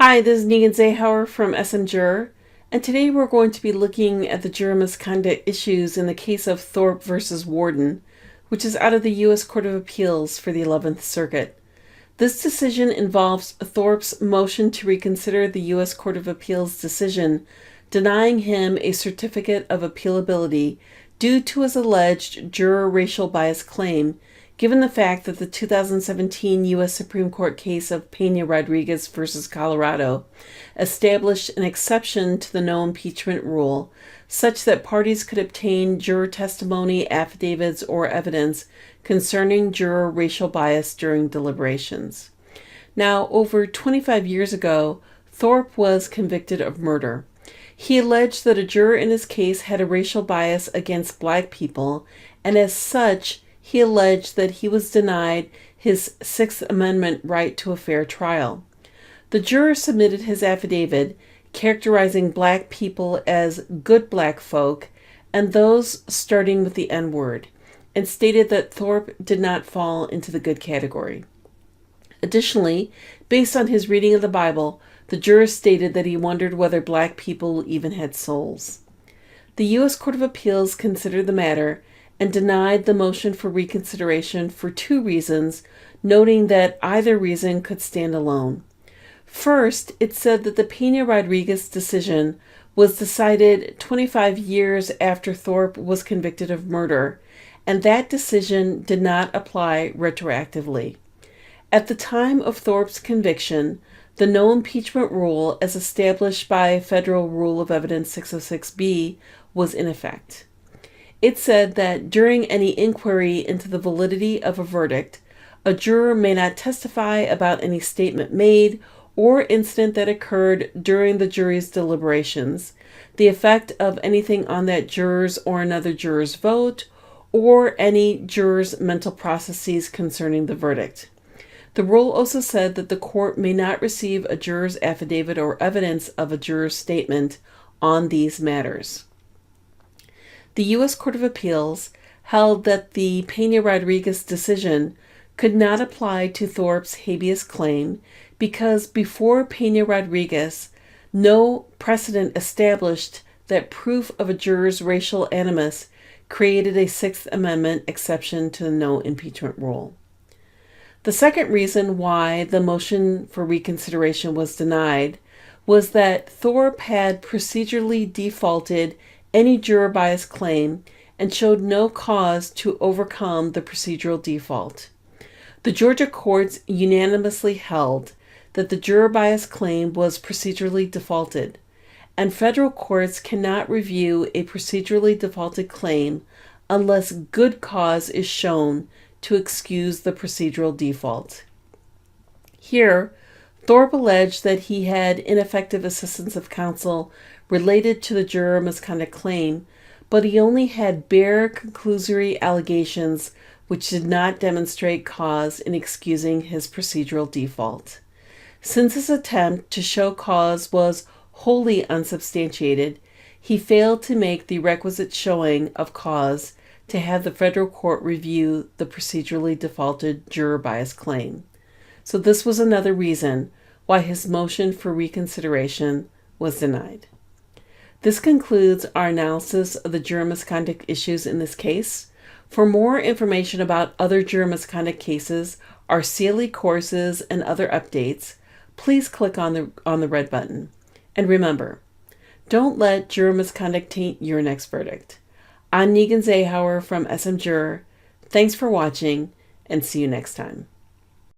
Hi, this is Nilgün Zahour from SM JUROR, and today we're going to be looking at the juror misconduct issues in the case of Tharpe versus Warden, which is out of the U.S. Court of Appeals for the 11th Circuit. This decision involves Tharpe's motion to reconsider the U.S. Court of Appeals decision denying him a certificate of appealability due to his alleged juror racial bias claim, given the fact that the 2017 U.S. Supreme Court case of Pena-Rodriguez versus Colorado established an exception to the no impeachment rule, such that parties could obtain juror testimony, affidavits, or evidence concerning juror racial bias during deliberations. Now, over 25 years ago, Tharpe was convicted of murder. He alleged that a juror in his case had a racial bias against black people, and as such, he alleged that he was denied his Sixth Amendment right to a fair trial. The juror submitted his affidavit characterizing black people as good black folk and those starting with the N-word, and stated that Tharpe did not fall into the good category. Additionally, based on his reading of the Bible, the juror stated that he wondered whether black people even had souls. The U.S. Court of Appeals considered the matter and denied the motion for reconsideration for two reasons, noting that either reason could stand alone. First, it said that the Pena-Rodriguez decision was decided 25 years after Tharpe was convicted of murder, and that decision did not apply retroactively. At the time of Tharpe's conviction, the no impeachment rule, as established by Federal Rule of Evidence 606B, was in effect. It said that during any inquiry into the validity of a verdict, a juror may not testify about any statement made or incident that occurred during the jury's deliberations, the effect of anything on that juror's or another juror's vote, or any juror's mental processes concerning the verdict. The rule also said that the court may not receive a juror's affidavit or evidence of a juror's statement on these matters. The U.S. Court of Appeals held that the Pena-Rodriguez decision could not apply to Tharpe's habeas claim because before Pena-Rodriguez, no precedent established that proof of a juror's racial animus created a Sixth Amendment exception to the no impeachment rule. The second reason why the motion for reconsideration was denied was that Tharpe had procedurally defaulted any juror bias claim and showed no cause to overcome the procedural default. The Georgia courts unanimously held that the juror bias claim was procedurally defaulted, and federal courts cannot review a procedurally defaulted claim unless good cause is shown to excuse the procedural default. Here, Tharpe alleged that he had ineffective assistance of counsel related to the juror misconduct claim, but he only had bare conclusory allegations which did not demonstrate cause in excusing his procedural default. Since his attempt to show cause was wholly unsubstantiated, he failed to make the requisite showing of cause to have the federal court review the procedurally defaulted juror bias claim. So this was another reason why his motion for reconsideration was denied. This concludes our analysis of the juror misconduct issues in this case. For more information about other juror misconduct cases, our CLE courses, and other updates, please click on the red button. And remember, don't let juror misconduct taint your next verdict. I'm Nilgün Zahour from SM JUROR. Thanks for watching, and see you next time.